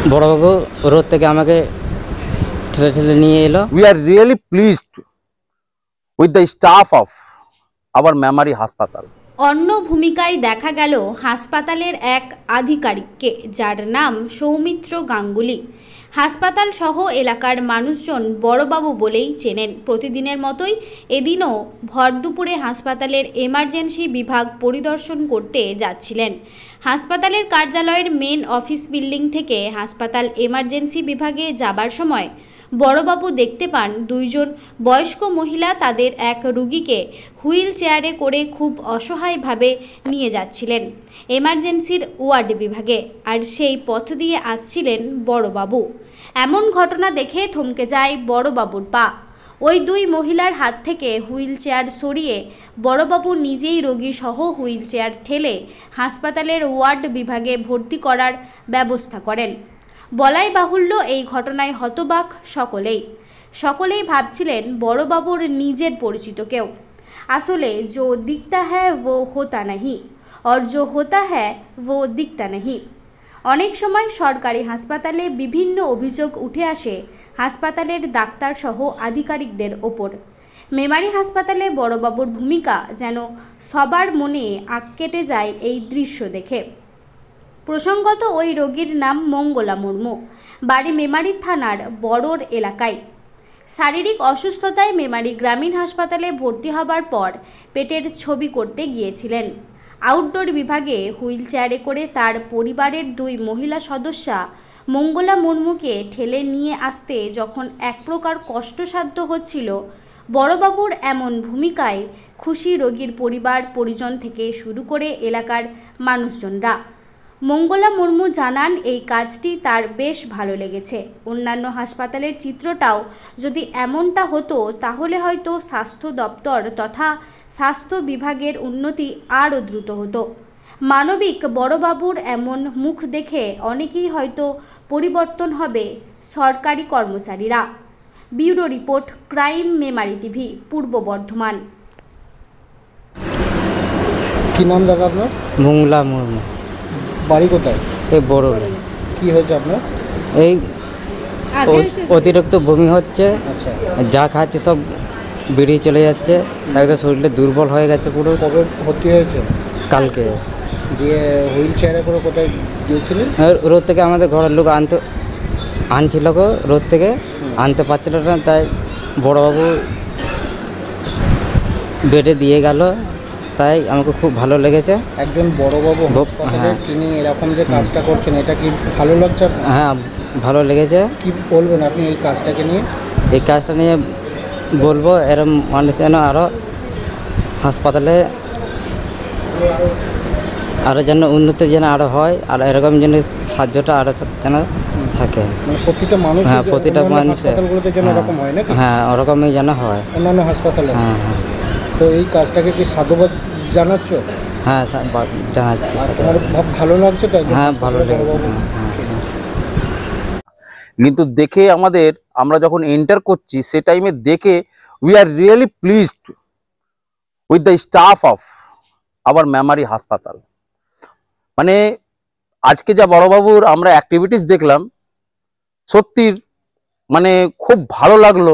বড়বাবু রোড থেকে আমাকে ঠেলে ঠেলে নিয়ে এলো। We are really pleased with the staff of our memory hospital. অন্য ভূমিকায় দেখা গেল হাসপাতালের এক আধিকারিককে, যার নাম সৌমিত্র গাঙ্গুলি। হাসপাতাল সহ এলাকার মানুষজন বড়বাবু বলেই চেনেন। প্রতিদিনের মতোই এদিনও ভর দুপুরে হাসপাতালের এমার্জেন্সি বিভাগ পরিদর্শন করতে যাচ্ছিলেন। হাসপাতালের কার্যালয়ের মেন অফিস বিল্ডিং থেকে হাসপাতাল এমার্জেন্সি বিভাগে যাবার সময় বড়বাবু দেখতে পান দুইজন বয়স্ক মহিলা তাদের এক রোগীকে হুইল চেয়ারে করে খুব অসহায়ভাবে নিয়ে যাচ্ছিলেন এমার্জেন্সির ওয়ার্ড বিভাগে, আর সেই পথ দিয়ে আসছিলেন বড়বাবু। এমন ঘটনা দেখে থমকে যায় বড়বাবুর পা। ওই দুই মহিলার হাত থেকে হুইল চেয়ার সরিয়ে বড়বাবু নিজেই রোগী সহ হুইল চেয়ার ঠেলে হাসপাতালের ওয়ার্ড বিভাগে ভর্তি করার ব্যবস্থা করেন। বলাই বাহুল্য, এই ঘটনায় হতবাক সকলেই ভাবছিলেন বড়বাবুর নিজের পরিচিত কেউ। আসলে जो दिखता है वो होता नहीं और जो होता है वो दिखता नहीं। অনেক সময় সরকারি হাসপাতালে বিভিন্ন অভিযোগ উঠে আসে হাসপাতালের ডাক্তার সহ আধিকারিকদের ওপর। মেমারি হাসপাতালে বড়বাবুর ভূমিকা যেন সবার মনে আঁক কেটে যায় এই দৃশ্য দেখে। প্রসঙ্গত, ওই রোগীর নাম মঙ্গলা মুর্মু, বাড়ি মেমারি থানার বড়োর এলাকায়। শারীরিক অসুস্থতায় মেমারি গ্রামীণ হাসপাতালে ভর্তি হবার পর পেটের ছবি করতে গিয়েছিলেন। আউটডোর বিভাগে হুইল চেয়ারে করে তার পরিবারের দুই মহিলা সদস্যা মঙ্গলা মুর্মুকে ঠেলে নিয়ে আসতে যখন এক প্রকার কষ্টসাধ্য হচ্ছিল, বড়বাবুর এমন ভূমিকায় খুশি রোগীর পরিবার পরিজন থেকে শুরু করে এলাকার মানুষজনরা। মঙ্গলা মুর্মু জানান, এই কাজটি তার বেশ ভালো লেগেছে। অন্যান্য হাসপাতালের চিত্রটাও যদি এমনটা হতো তাহলে হয়তো স্বাস্থ্য দপ্তর তথা স্বাস্থ্য বিভাগের উন্নতি আরও দ্রুত হতো। মানবিক বড়বাবুর এমন মুখ দেখে অনেকেই হয়তো পরিবর্তন হবে সরকারি কর্মচারীরা। Bureau report, crime Memari TV, পূর্ব বর্ধমান। কি নাম দাদা আপনার? মঙ্গলা মুর্মু। বাড়ি কোথায়? এই বড়োলে। কি হয়েছে আপনার? এই অতিরিক্ত বমি হচ্ছে, আচ্ছা, যা খাচ্ছে সব বেরিয়ে চলে যাচ্ছে, একদম শরীরটা দুর্বল হয়ে গেছে পুরো। কবে ভর্তি হয়েছে? কালকে। দিয়ে হুইল চেয়ারে করে কোথায় গিয়েছিলেন? রোদ থেকে আমাদের ঘরের লোক আনছিল গো, রোদ থেকে আনতে পারছিল না, তাই বড়বাবু বেডে দিয়ে গেল, তাই আমাকে খুব ভালো লেগেছে। একজন বড়বাবু হাসপাতালে তিনি এরকম যে কাজটা করছেন, এটা কি ভালো লাগছে? হ্যাঁ, ভালো লেগেছে। কি বলবেন আপনি এই কাজটাকে নিয়ে? এই কাজটা নিয়ে বলবো, এরকম মানুষ যেন আরও হাসপাতালে আরও যেন উন্নতি যেন আরও হয়, আর এরকম যেন সাহায্যটা আরও যেন থাকে। মানে প্রতিটা মানুষ, হ্যাঁ, প্রতিটা মানুষ হাসপাতালগুলোতে যেন এরকম হয় নাকি? হ্যাঁ, ওরকমই যেন হয় অন্যান্য হাসপাতালে। হ্যাঁ হ্যাঁ। তো এই কাজটাকে কি সাধুবাদ জানাচ্ছ? হ্যাঁ, জানাচ্ছি। আর তোমার ভালো লাগছে তো? হ্যাঁ, ভালো লেগেছে। কিন্তু দেখে আমরা যখন এন্টার করছি সে টাইমে দেখে we are really pleased with the staff of our Memari হাসপাতাল। মানে আজকে যা বড়বাবুর আমরা অ্যাক্টিভিটিস দেখলাম, সত্যির মানে খুব ভালো লাগলো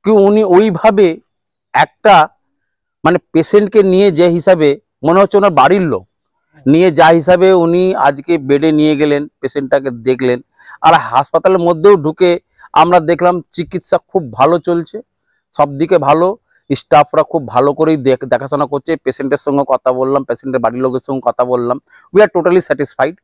কি উনি ওইভাবে একটা মানে পেশেন্টকে নিয়ে যে হিসাবে মনে হচ্ছে ওনার বাড়ির লোক নিয়ে যা হিসাবে উনি আজকে বেডে নিয়ে গেলেন, পেশেন্টটাকে দেখলেন। আর হাসপাতালের মধ্যেও ঢুকে আমরা দেখলাম চিকিৎসা খুব ভালো চলছে, সব দিকে ভালো, স্টাফরা খুব ভালো করেই দেখাশোনা করছে। পেশেন্টের সঙ্গে কথা বললাম, পেশেন্টের বাড়ির লোকের সঙ্গে কথা বললাম, উই আর টোটালি স্যাটিসফাইড।